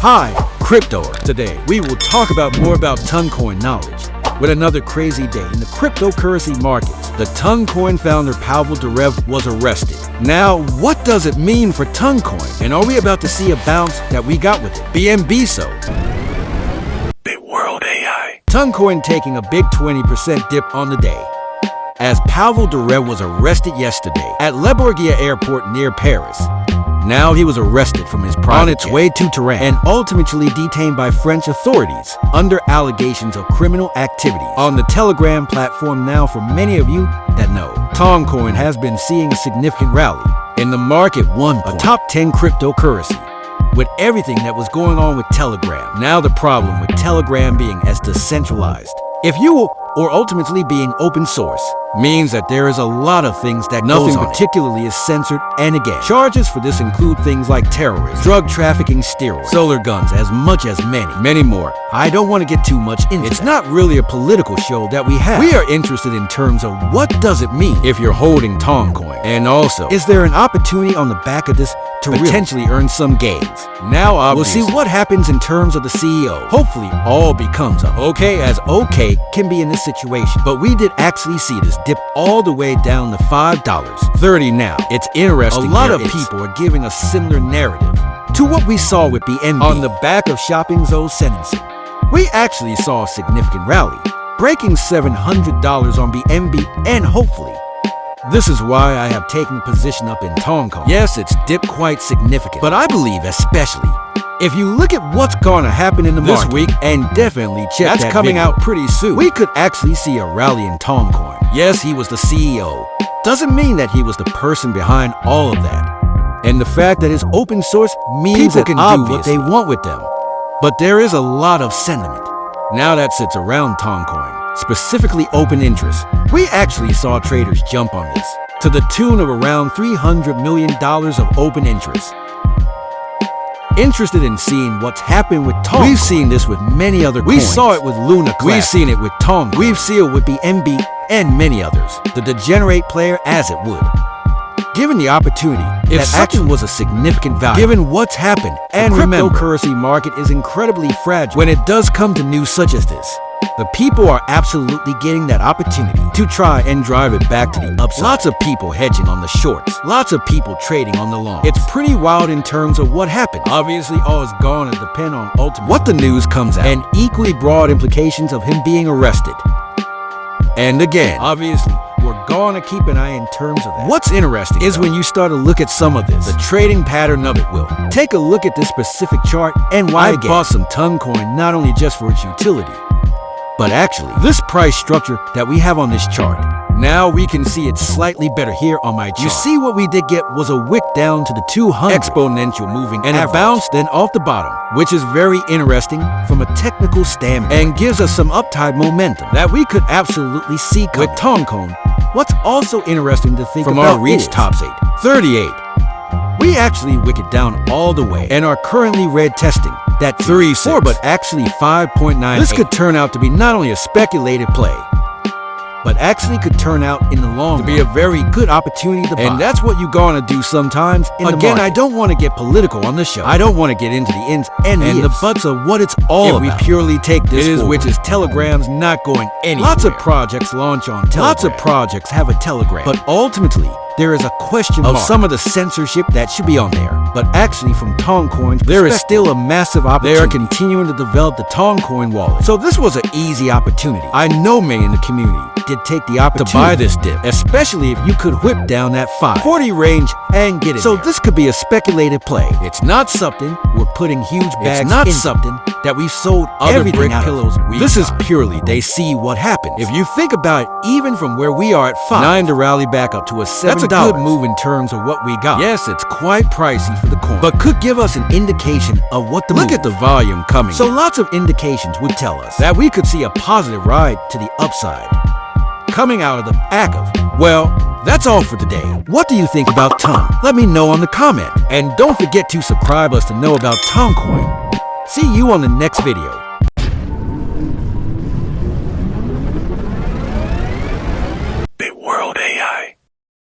Hi, Cryptoer. Today, we will talk about more about Toncoin knowledge. With another crazy day in the cryptocurrency markets, the Toncoin founder Pavel Durov was arrested. Now, what does it mean for Toncoin? And are we about to see a bounce that we got with it? BNB so. Bitworld AI. Toncoin taking a big 20% dip on the day, as Pavel Durov was arrested yesterday at Le Bourget Airport near Paris. Now he was arrested from his private on its way to Tehran and ultimately detained by French authorities under allegations of criminal activity on the Telegram platform. Now, for many of you that know, Toncoin has been seeing a significant rally in the market, a top 10 cryptocurrency. With everything that was going on with Telegram, now the problem with Telegram being as decentralized, if you or ultimately being open source, means that there is a lot of things that nothing particularly is censored. And again, charges for this include things like terrorism, drug trafficking, steroids, solar guns, as much as many more. I don't want to get too much into it. It's not really a political show that we have. We are interested in terms of what does it mean if you're holding Toncoin, and also, is there an opportunity on the back of this to potentially earn some gains? Now, obviously, we'll see what happens in terms of the CEO. Hopefully, all becomes okay, as okay can be in this situation. But we did actually see this dip all the way down to $5.30 now. It's interesting. A lot of people are giving a similar narrative to what we saw with BNB on the back of Shopping Zo's sentencing. We actually saw a significant rally, breaking $700 on BNB, and hopefully, this is why I have taken a position up in Toncoin. Yes, it's dipped quite significant, but I believe especially if you look at what's going to happen in the market this week, and definitely check that's coming out pretty soon, we could actually see a rally in Toncoin. Yes, he was the CEO. Doesn't mean that he was the person behind all of that. And the fact that it's open source means people can do what they want with them. But there is a lot of sentiment now that sits around Toncoin, specifically open interest. We actually saw traders jump on this to the tune of around $300 million of open interest. Interested in seeing what's happened with Toncoin. We've seen this with many other coins. We saw it with Luna Classic. We've seen it with Toncoin. We've seen it with BNB and many others. The degenerate player as it would. Given the opportunity, if that actually was a significant value, given what's happened, and the cryptocurrency market is incredibly fragile when it does come to news such as this. The people are absolutely getting that opportunity to try and drive it back to the upside. Lots of people hedging on the shorts. Lots of people trading on the long. It's pretty wild in terms of what happened. Obviously, all is going to depend on ultimately what the news comes out, and equally broad implications of him being arrested. And again, obviously, we're going to keep an eye in terms of that. What's interesting is when you start to look at some of this, the trading pattern of it will. Take a look at this specific chart and why I bought some Toncoin, not only just for its utility, but actually, this price structure that we have on this chart, now we can see it's slightly better here on my chart. You see what we did get was a wick down to the 200 exponential moving and a bounce then off the bottom, which is very interesting from a technical standpoint and gives us some upside momentum that we could absolutely see with Toncoin. What's also interesting to think from about our reach tops 38. We actually wick it down all the way and are currently red testing that 3.4, but actually 5.9. This could turn out to be not only a speculated play, but actually could turn out in the long run to be a very good opportunity to buy. And that's what you're gonna do sometimes in the market. Again, I don't want to get political on the show. I don't want to get into the ins and the buts of what it's all about. We purely take this which is Telegram's not going anywhere. Lots of projects launch on Telegram. Lots of projects have a Telegram. But ultimately, there is a question of some of the censorship that should be on there. But actually, from Toncoin's there is still a massive opportunity. They are continuing to develop the Toncoin wallet. So this was an easy opportunity. I know many in the community did take the opportunity to buy this dip, especially if you could whip down that 540 range and get it. So this could be a speculated play. It's not something we're putting huge bags. It's not something that we've sold other brick pillows. This is purely they see what happens. If you think about it, even from where we are at 5.9 to rally back up to a $7. That's a good move in terms of what we got. Yes, it's quite pricey for the coin, but could give us an indication of what the look at the volume coming. So lots of indications would tell us that we could see a positive ride to the upside coming out of the back of. Well, that's all for today. What do you think about Ton? Let me know on the comment. And don't forget to subscribe us to know about Toncoin. See you on the next video.